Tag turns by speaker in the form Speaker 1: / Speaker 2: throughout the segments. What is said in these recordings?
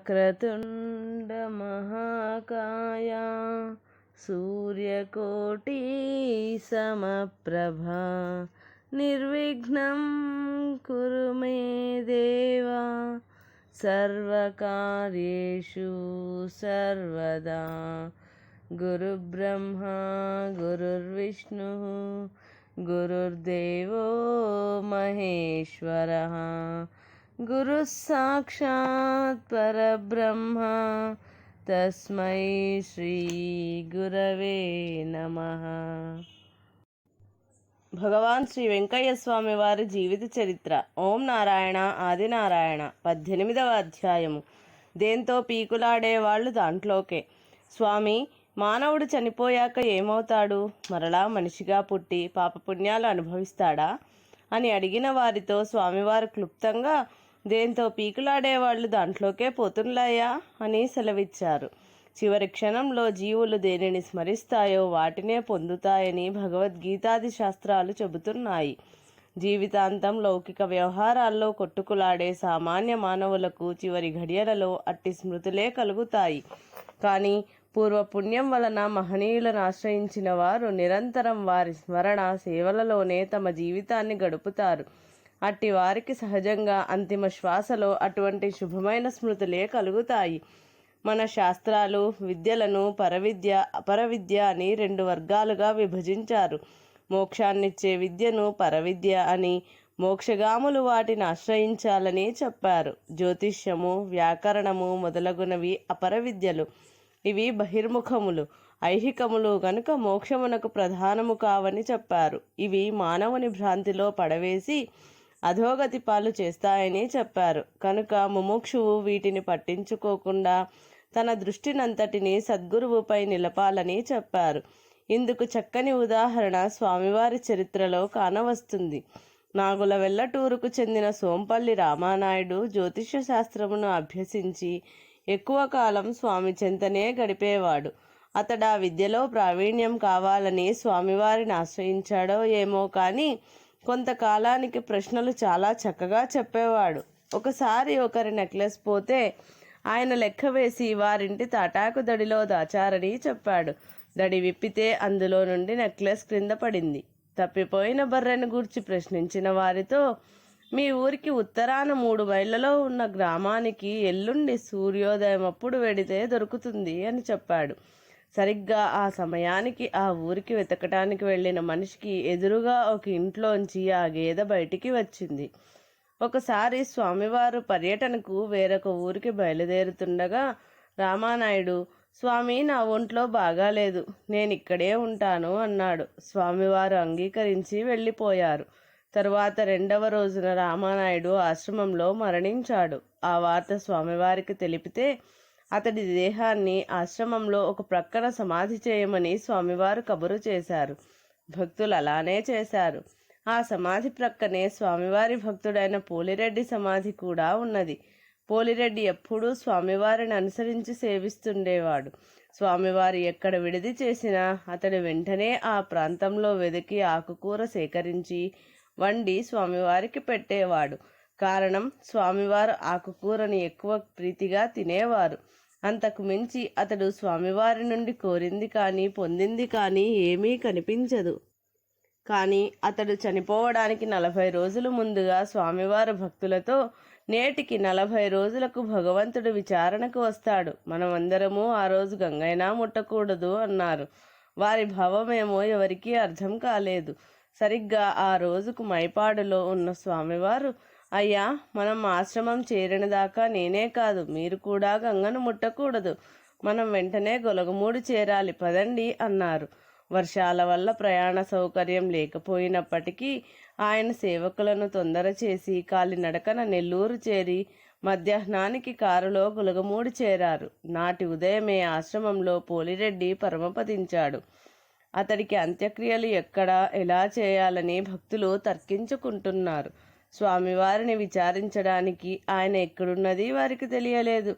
Speaker 1: వక్రతుండ మహాకాయ సూర్యకోటి సమప్రభా నిర్విఘ్నం కురు మే దేవా సర్వకార్యేషు సర్వదా. గురుబ్రహ్మా గురుర్విష్ణు గురుర్దేవో మహేశ్వరః గురుః సాక్షాత్ పరబ్రహ్మ తస్మై శ్రీ గురవే నమః. భగవాన్ శ్రీ వెంకయ్య స్వామి వారి జీవిత చరిత్ర. ఓం నారాయణ ఆదినారాయణ. 18వ అధ్యాయము. దేంతో పీకులాడేవాళ్ళు దాంట్లోకే. స్వామి, మానవుడు చనిపోయాక ఏమవుతాడు? మరలా మనిషిగా పుట్టి పాపపుణ్యాలు అనుభవిస్తాడా అని అడిగిన వారితో స్వామివారు క్లుప్తంగా, దేంతో పీకులాడేవాళ్ళు దాంట్లోకే పోతుండ్లయ్యా అని సెలవిచ్చారు. చివరి క్షణంలో జీవులు దేనిని స్మరిస్తాయో వాటినే పొందుతాయని భగవద్గీతాది శాస్త్రాలు చెబుతున్నాయి. జీవితాంతం లౌకిక వ్యవహారాల్లో కొట్టుకులాడే సామాన్య మానవులకు చివరి ఘడియలలో అట్టి స్మృతులే కలుగుతాయి. కానీ పూర్వపుణ్యం వలన మహనీయులను ఆశ్రయించిన వారు నిరంతరం వారి స్మరణ సేవలలోనే తమ జీవితాన్ని గడుపుతారు. అట్టి వారికి సహజంగా అంతిమ శ్వాసలో అటువంటి శుభమైన స్మృతులే కలుగుతాయి. మన శాస్త్రాలు విద్యలను పరవిద్య అపరవిద్య అని 2 వర్గాలుగా విభజించారు. మోక్షాన్నిచ్చే విద్యను పరవిద్య అని, మోక్షగాములు వాటిని ఆశ్రయించాలని చెప్పారు. జ్యోతిష్యము, వ్యాకరణము మొదలగునవి అపర విద్యలు. ఇవి బహిర్ముఖములు, ఐహికములు గనుక మోక్షమునకు ప్రధానము కావని చెప్పారు. ఇవి మానవుని భ్రాంతిలో పడవేసి అధోగతి పాలు చేస్తాయని చెప్పారు. కనుక ముముక్షువు వీటిని పట్టించుకోకుండా తన దృష్టినంతటిని సద్గురువుపై నిలపాలని చెప్పారు. ఇందుకు చక్కని ఉదాహరణ స్వామివారి చరిత్రలో కానవస్తుంది. నాగుల వెల్లటూరుకు చెందిన సోంపల్లి రామానాయుడు జ్యోతిష్య శాస్త్రమును అభ్యసించి ఎక్కువ కాలం స్వామి చెంతనే గడిపేవాడు. అతడా విద్యలో ప్రావీణ్యం కావాలని స్వామివారిని ఆశ్రయించాడో ఏమో కానీ కొంతకాలానికి ప్రశ్నలు చాలా చక్కగా చెప్పేవాడు. ఒకసారి ఒకరి నెక్లెస్ పోతే ఆయన లెక్క వేసి వారింటి తాటాకు దడిలో దాచారని చెప్పాడు. దడి విప్పితే అందులో నుండి నెక్లెస్ క్రింద పడింది. తప్పిపోయిన బర్రెను గూర్చి ప్రశ్నించిన వారితో, మీ ఊరికి ఉత్తరాన 3 మైళ్ళలో ఉన్న గ్రామానికి ఎల్లుండి సూర్యోదయం అప్పుడు వెడితే దొరుకుతుంది అని చెప్పాడు. సరిగ్గా ఆ సమయానికి ఆ ఊరికి వెతకటానికి వెళ్ళిన మనిషికి ఎదురుగా ఒక ఇంట్లోంచి ఆ గేదె బయటికి వచ్చింది. ఒకసారి స్వామివారు పర్యటనకు వేరొక ఊరికి బయలుదేరుతుండగా రామానాయుడు, స్వామి, నా ఒంట్లో బాగాలేదు, నేనిక్కడే ఉంటాను అన్నాడు. స్వామివారు అంగీకరించి వెళ్ళిపోయారు. తరువాత 2వ రోజున రామానాయుడు ఆశ్రమంలో మరణించాడు. ఆ వార్త స్వామివారికి తెలిపితే అతడి దేహాన్ని ఆశ్రమంలో ఒక ప్రక్కన సమాధి చేయమని స్వామివారు కబురు చేశారు. భక్తులు అలానే చేశారు. ఆ సమాధి ప్రక్కనే స్వామివారి భక్తుడైన పోలిరెడ్డి సమాధి కూడా ఉన్నది. పోలిరెడ్డి ఎప్పుడూ స్వామివారిని అనుసరించి సేవిస్తుండేవాడు. స్వామివారు ఎక్కడ విడిది చేసినా అతడు వెంటనే ఆ ప్రాంతంలో వెదికి ఆకుకూర సేకరించి వండి స్వామివారికి పెట్టేవాడు. కారణం, స్వామివారు ఆకుకూరని ఎక్కువ ప్రీతిగా తినేవారు. అంతకు మించి అతడు స్వామివారి నుండి కోరింది కానీ పొందింది కానీ ఏమీ కనిపించదు. కానీ అతడు చనిపోవడానికి 40 రోజులు ముందుగా స్వామివారు భక్తులతో, నేటికి 40 రోజులకు భగవంతుడు విచారణకు వస్తాడు, మనమందరము ఆ రోజు గంగైనా ముట్టకూడదు అన్నారు. వారి భావమేమో ఎవరికీ అర్థం కాలేదు. సరిగ్గా ఆ రోజుకు మైపాడులో ఉన్న స్వామివారు, అయ్యా, మనం ఆశ్రమం చేరిన దాకా నేనే కాదు మీరు కూడా గంగను ముట్టకూడదు, మనం వెంటనే గొలగమూడి చేరాలి, పదండి అన్నారు. వర్షాల వల్ల ప్రయాణ సౌకర్యం లేకపోయినప్పటికీ ఆయన సేవకులను తొందర చేసి కాలినడకన నెల్లూరు చేరి మధ్యాహ్నానికి కారులో గొలగమూడి చేరారు. నాటి ఉదయమే ఆశ్రమంలో పోలిరెడ్డి పరమపదించాడు. అతడికి అంత్యక్రియలు ఎక్కడ ఎలా చేయాలని భక్తులు తర్కించుకుంటున్నారు. స్వామివారిని విచారించడానికి ఆయన ఎక్కడున్నది వారికి తెలియలేదు.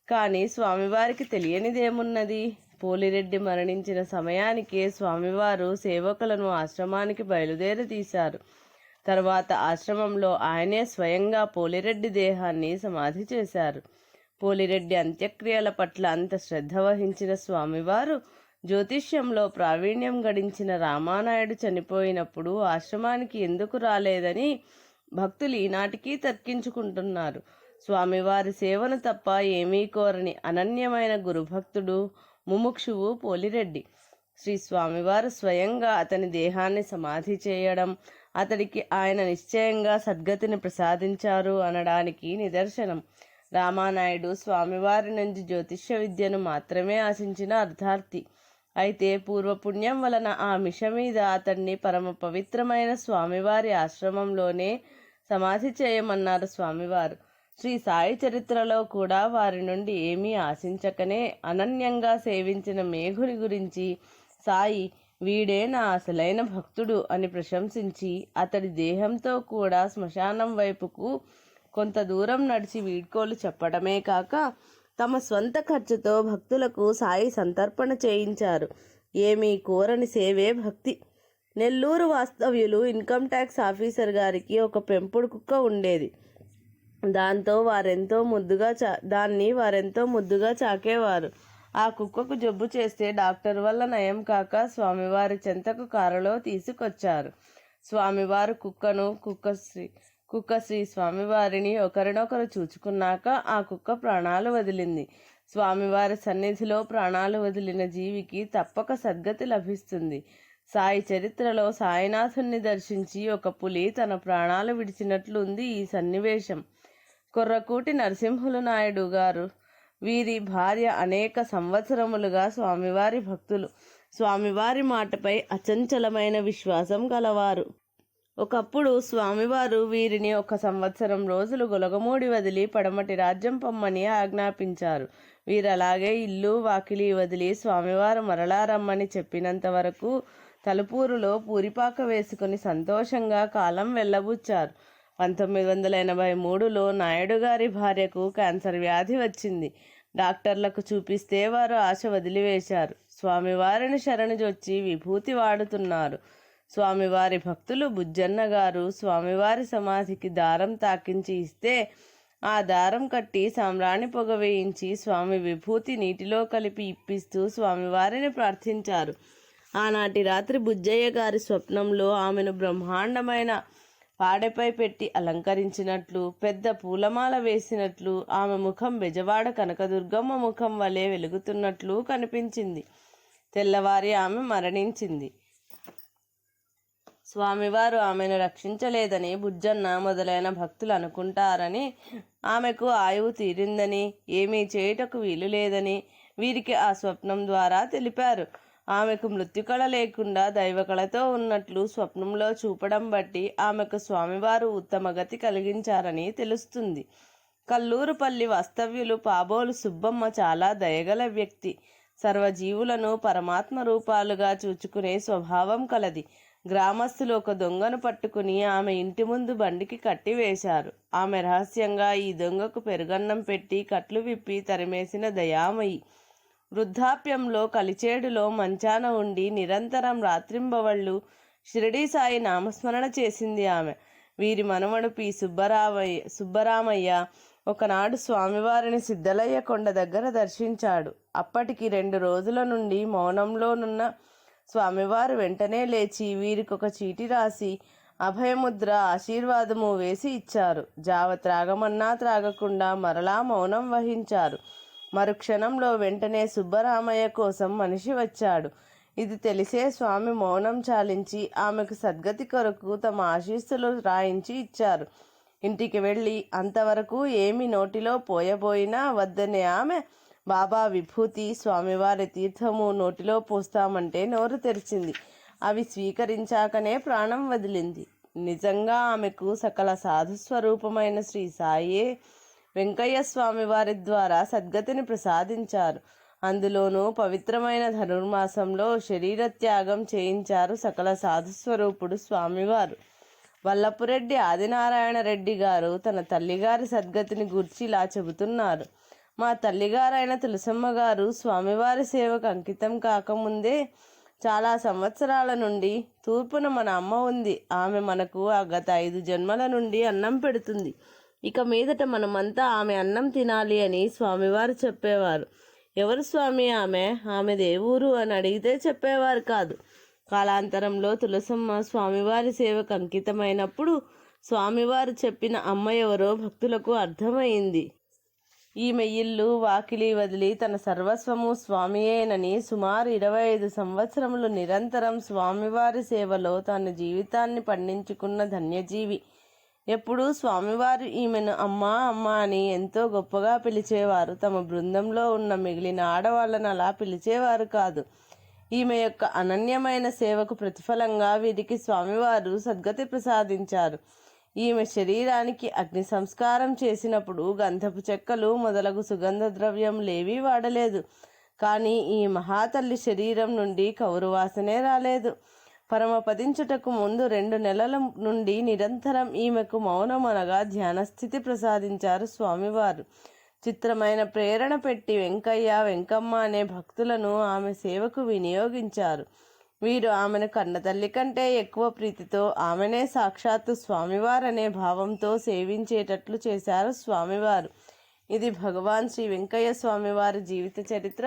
Speaker 1: కానీ స్వామివారికి తెలియనిదేమున్నది? పోలిరెడ్డి మరణించిన సమయానికే స్వామివారు సేవకులను ఆశ్రమానికి బయలుదేరి తీశారు. తర్వాత ఆశ్రమంలో ఆయనే స్వయంగా పోలిరెడ్డి దేహాన్ని సమాధి చేశారు. పోలిరెడ్డి అంత్యక్రియల పట్ల అంత శ్రద్ధ వహించిన స్వామివారు జ్యోతిష్యంలో ప్రావీణ్యం గడించిన రామానాయుడు చనిపోయినప్పుడు ఆశ్రమానికి ఎందుకు రాలేదని భక్తులు ఈనాటికి తర్కించుకుంటున్నారు. స్వామివారి సేవను తప్ప ఏమీ కోరని అనన్యమైన గురుభక్తుడు ముముక్షువు పోలిరెడ్డి. శ్రీ స్వామివారు స్వయంగా అతని దేహాన్ని సమాధి చేయడం, అతడికి ఆయన నిశ్చయంగా సద్గతిని ప్రసాదించారు అనడానికి నిదర్శనం. రామానాయుడు స్వామివారి నుంచి జ్యోతిష్య విద్యను మాత్రమే ఆశించిన అర్థార్థి. అయితే పూర్వపుణ్యం వలన ఆ మిష మీద అతన్ని పరమ పవిత్రమైన స్వామివారి ఆశ్రమంలోనే సమాధి చేయమన్నారు స్వామివారు. శ్రీ సాయి చరిత్రలో కూడా వారి నుండి ఏమీ ఆశించకనే అనన్యంగా సేవించిన మేఘుని గురించి సాయి వీడే నా అసలైన భక్తుడు అని ప్రశంసించి అతడి దేహంతో కూడా శ్మశానం వైపుకు కొంత దూరం నడిచి వీడ్కోలు చెప్పడమే కాక తమ స్వంత ఖర్చుతో భక్తులకు సాయి సంతర్పణ చేయించారు. ఏమీ కోరని సేవే భక్తి. నెల్లూరు వాస్తవ్యులు ఇన్కమ్ ట్యాక్స్ ఆఫీసర్ గారికి ఒక పెంపుడు కుక్క ఉండేది. దాన్ని వారెంతో ముద్దుగా చాకేవారు. ఆ కుక్కకు జబ్బు చేస్తే డాక్టర్ వల్ల నయం కాక స్వామివారి చెంతకు కారులో తీసుకొచ్చారు. స్వామివారు కుక్కశ్రీ స్వామివారిని ఒకరినొకరు చూచుకున్నాక ఆ కుక్క ప్రాణాలు వదిలింది. స్వామివారి సన్నిధిలో ప్రాణాలు వదిలిన జీవికి తప్పక సద్గతి లభిస్తుంది. సాయి చరిత్రలో సాయినాథుణ్ణి దర్శించి ఒక పులి తన ప్రాణాలు విడిచినట్లు ఉంది ఈ సన్నివేశం. కొర్రకూటి నరసింహులు నాయుడు గారు వీరి భార్య అనేక సంవత్సరములుగా స్వామివారి భక్తులు. స్వామివారి మాటపై అచంచలమైన విశ్వాసం గలవారు. ఒకప్పుడు స్వామివారు వీరిని 1 సంవత్సరం రోజులు గొలగమూడి వదిలి పడమటి రాజ్యం పొమ్మని ఆజ్ఞాపించారు. వీరలాగే ఇల్లు వాకిలి వదిలి స్వామివారు మరలా రమ్మని చెప్పినంత వరకు తలుపూరులో పూరిపాక వేసుకుని సంతోషంగా కాలం వెళ్ళబుచ్చారు. 1983లో నాయుడు గారి భార్యకు క్యాన్సర్ వ్యాధి వచ్చింది. డాక్టర్లకు చూపిస్తే వారు ఆశ వదిలివేశారు. స్వామివారిని శరణుజొచ్చి విభూతి వాడుతున్నారు. స్వామివారి భక్తులు బుజ్జన్న గారు స్వామివారి సమాధికి దారం తాకించి ఇస్తే ఆ దారం కట్టి సామ్రాణి పొగ వేయించి స్వామి విభూతి నీటిలో కలిపి ఇప్పిస్తూ స్వామివారిని ప్రార్థించారు. ఆనాటి రాత్రి బుజ్జయ్య గారి స్వప్నంలో ఆమెను బ్రహ్మాండమైన పాడెపై పెట్టి అలంకరించినట్లు, పెద్ద పూలమాల వేసినట్లు, ఆమె ముఖం బెజవాడ కనకదుర్గమ్మ ముఖం వలె వెలుగుతున్నట్లు కనిపించింది. తెల్లవారి ఆమె మరణించింది. స్వామివారు ఆమెను రక్షించలేదని బుజ్జన్న మొదలైన భక్తులు అనుకుంటారని, ఆమెకు ఆయువు తీరిందని, ఏమీ చేయుటకు వీలు లేదని వీరికి ఆ స్వప్నం ద్వారా తెలిపారు. ఆమెకు మృత్యుకళ లేకుండా దైవకళతో ఉన్నట్లు స్వప్నంలో చూపడం బట్టి ఆమెకు స్వామివారు ఉత్తమ గతి కలిగించారని తెలుస్తుంది. కల్లూరుపల్లి వాస్తవ్యులు పాబోలు సుబ్బమ్మ చాలా దయగల వ్యక్తి. సర్వజీవులను పరమాత్మ రూపాలుగా చూచుకునే స్వభావం కలది. గ్రామస్తులు ఒక దొంగను పట్టుకుని ఆమె ఇంటి ముందు బండికి కట్టివేశారు. ఆమె రహస్యంగా ఈ దొంగకు పెరుగన్నం పెట్టి కట్లు విప్పి తరిమేసిన దయామయి. వృద్ధాప్యంలో కలిచేడులో మంచాన ఉండి నిరంతరం రాత్రింబవళ్ళు షిరిడీ సాయి నామస్మరణ చేసింది ఆమె. వీరి మనవడు పి సుబ్బరామయ్య ఒకనాడు స్వామివారిని సిద్ధలయ్య కొండ దగ్గర దర్శించాడు. అప్పటికి 2 రోజుల నుండి మౌనంలోనున్న స్వామివారు వెంటనే లేచి వీరికొక చీటి రాసి అభయముద్ర ఆశీర్వాదము వేసి ఇచ్చారు. జావ త్రాగమన్నా త్రాగకుండా మరలా మౌనం వహించారు. మరుక్షణంలో వెంటనే సుబ్బరామయ్య కోసం మనిషి వచ్చాడు. ఇది తెలిసే స్వామి మౌనం చాలించి ఆమెకు సద్గతి కొరకు తమ ఆశీస్సులు రాయించి ఇచ్చారు. ఇంటికి వెళ్ళి అంతవరకు ఏమి నోటిలో పోయబోయినా వద్దనే ఆమె బాబా విభూతి స్వామివారి తీర్థము నోటిలో పోస్తామంటే నోరు తెరిచింది. అవి స్వీకరించాకనే ప్రాణం వదిలింది. నిజంగా ఆమెకు సకల సాధుస్వరూపమైన శ్రీ సాయే వెంకయ్య స్వామి వారి ద్వారా సద్గతిని ప్రసాదించారు. అందులోనూ పవిత్రమైన ధనుర్మాసంలో శరీర త్యాగం చేయించారు సకల సాధుస్వరూపుడు స్వామివారు. వల్లపురెడ్డి ఆదినారాయణ రెడ్డి గారు తన తల్లిగారి సద్గతిని గూర్చి ఇలా చెబుతున్నారు. మా తల్లిగారైన తులసమ్మ గారు స్వామివారి సేవకు అంకితం కాకముందే చాలా సంవత్సరాల నుండి తూర్పున మన అమ్మ ఉంది. ఆమె మనకు గత 5 జన్మల నుండి అన్నం పెడుతుంది. ఇక మీదట మనమంతా ఆమె అన్నం తినాలి అని స్వామివారు చెప్పేవారు. ఎవరు స్వామి ఆమె దేవురు అని అడిగితే చెప్పేవారు కాదు. కాలాంతరంలో తులసమ్మ స్వామివారి సేవకు అంకితమైనప్పుడు స్వామివారు చెప్పిన అమ్మ ఎవరో భక్తులకు అర్థమైంది. ఈమె ఇల్లు వాకిలి వదిలి తన సర్వస్వము స్వామియేనని సుమారు 25 సంవత్సరములు నిరంతరం స్వామివారి సేవలో తన జీవితాన్ని పండించుకున్న ధన్యజీవి. ఎప్పుడూ స్వామివారు ఈమెను అమ్మా అమ్మా అని ఎంతో గొప్పగా పిలిచేవారు. తమ బృందంలో ఉన్న మిగిలిన ఆడవాళ్ళను అలా పిలిచేవారు కాదు. ఈమె యొక్క అనన్యమైన సేవకు ప్రతిఫలంగా వీరికి స్వామివారు సద్గతి ప్రసాదించారు. ఈమె శరీరానికి అగ్ని సంస్కారం చేసినప్పుడు గంధపు చెక్కలు మొదలగు సుగంధ ద్రవ్యములేవీ వాడలేదు. కానీ ఈ మహాతల్లి శరీరం నుండి కౌరువాసనే రాలేదు. పరమపదించుటకు ముందు 2 నెలల నుండి నిరంతరం ఈమెకు మౌనం అనగా ధ్యానస్థితి ప్రసాదించారు స్వామివారు. చిత్రమైన ప్రేరణ పెట్టి వెంకయ్య వెంకమ్మ అనే భక్తులను ఆమె సేవకు వినియోగించారు. వీరు ఆమెను కన్నతల్లి కంటే ఎక్కువ ప్రీతితో ఆమెనే సాక్షాత్తు స్వామివారనే భావంతో సేవించేటట్లు చేశారు స్వామివారు. ఇది భగవాన్ శ్రీ వెంకయ్య స్వామివారి జీవిత చరిత్ర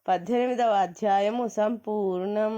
Speaker 1: 18వ అధ్యాయము సంపూర్ణం.